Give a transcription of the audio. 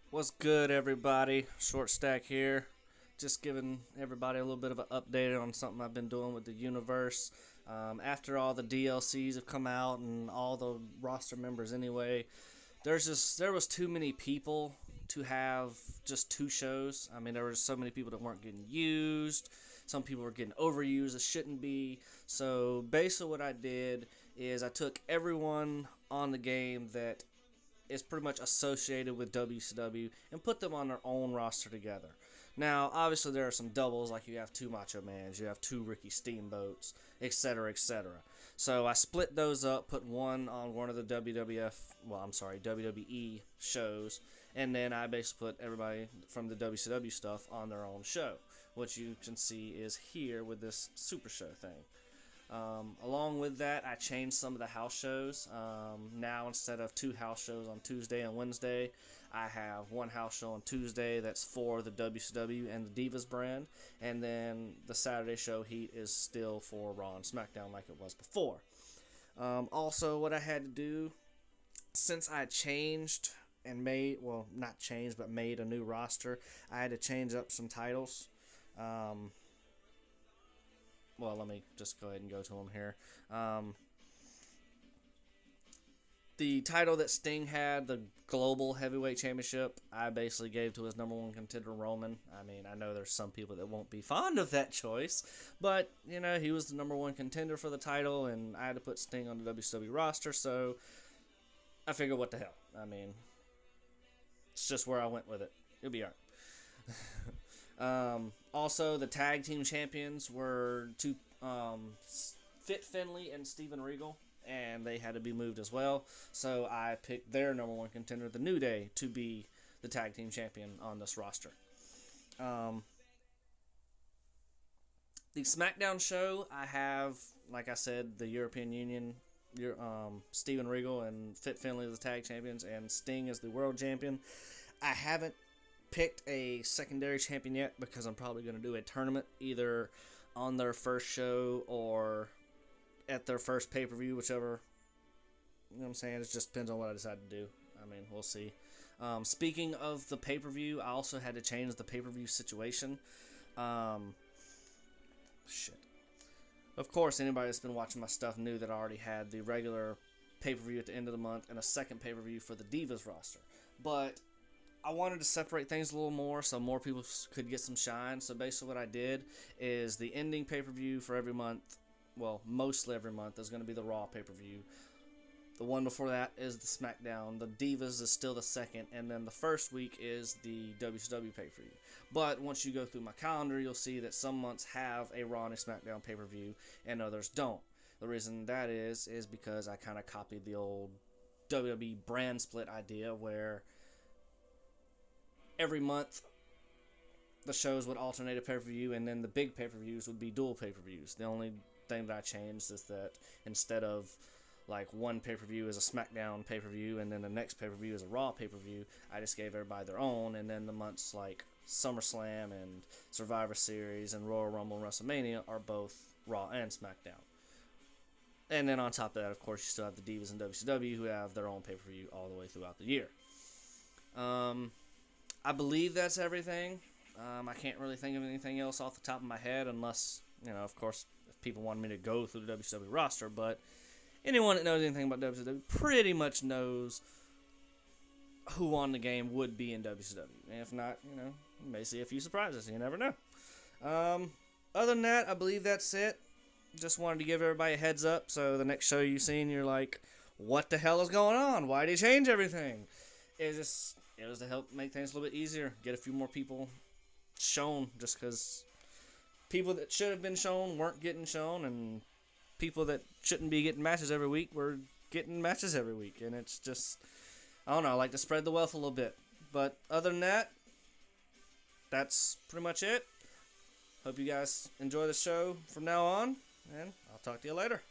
What's good, everybody? Short Stack here. Just giving everybody a little bit of an update on something I've been doing with the universe. After all the DLCs have come out and all the roster members, anyway, there was too many people to have just two shows. I mean, there were so many people that weren't getting used. Some people were getting overused that shouldn't be. So basically, what I did is I took everyone on the game that is pretty much associated with WCW and put them on their own roster together. Now, obviously, there are some doubles, like you have two Macho Mans, you have two Ricky Steamboats, etc., etc. So I split those up, put one on one of the WWE shows, and then I basically put everybody from the WCW stuff on their own show, which you can see is here with this Super Show thing. Along with that, I changed some of the house shows. Now, instead of two house shows on Tuesday and Wednesday, I have one house show on Tuesday that's for the WCW and the Divas brand, and then the Saturday show Heat is still for Raw and SmackDown like it was before. Also, what I had to do, since I changed and made, well, not changed, but made a new roster, I had to change up some titles. Well, let me just go ahead and go to them here. The title that Sting had, the Global Heavyweight Championship, I basically gave to his number one contender, Roman. I mean, I know there's some people that won't be fond of that choice, but, you know, he was the number one contender for the title, and I had to put Sting on the WCW roster, so I figured, what the hell? I mean, it's just where I went with it. It'll be alright. Also, the tag team champions were Fit Finley and Steven Regal, and they had to be moved as well. So I picked their number one contender, the New Day, to be the tag team champion on this roster. The SmackDown show, I have, like I said, the European Union, Steven Regal and Fit Finley as the tag champions, and Sting as the world champion. I haven't picked a secondary champion yet because I'm probably going to do a tournament either on their first show or at their first pay-per-view, whichever. You know what I'm saying? It just depends on what I decide to do. I mean, we'll see. Speaking of the pay-per-view, I also had to change the pay-per-view situation. Shit. Of course, anybody that's been watching my stuff knew that I already had the regular pay-per-view at the end of the month and a second pay-per-view for the Divas roster. But I wanted to separate things a little more so more people could get some shine. So basically what I did is the ending pay-per-view for every month, well, mostly every month, is going to be the Raw pay-per-view. The one before that is the SmackDown. The Divas is still the second. And then the first week is the WCW pay-per-view. But once you go through my calendar, you'll see that some months have a Raw and a SmackDown pay-per-view and others don't. The reason that is because I kind of copied the old WWE brand split idea where every month the shows would alternate a pay-per-view, and then the big pay-per-views would be dual pay-per-views. The only thing that I changed is that instead of like one pay-per-view is a SmackDown pay-per-view and then the next pay-per-view is a Raw pay-per-view, I just gave everybody their own, and then the months like SummerSlam and Survivor Series and Royal Rumble and WrestleMania are both Raw and SmackDown. And then on top of that, of course, you still have the Divas and WCW who have their own pay-per-view all the way throughout the year. I believe that's everything. I can't really think of anything else off the top of my head unless, you know, of course, if people wanted me to go through the WCW roster. But anyone that knows anything about WCW pretty much knows who on the game would be in WCW. And if not, you know, you may see a few surprises. You never know. Other than that, I believe that's it. Just wanted to give everybody a heads up so the next show you seen, you're like, what the hell is going on? Why did he change everything? It was to help make things a little bit easier, get a few more people shown, just because people that should have been shown weren't getting shown, and people that shouldn't be getting matches every week were getting matches every week, and it's just, I don't know, I like to spread the wealth a little bit. But other than that, that's pretty much it. Hope you guys enjoy the show from now on, and I'll talk to you later.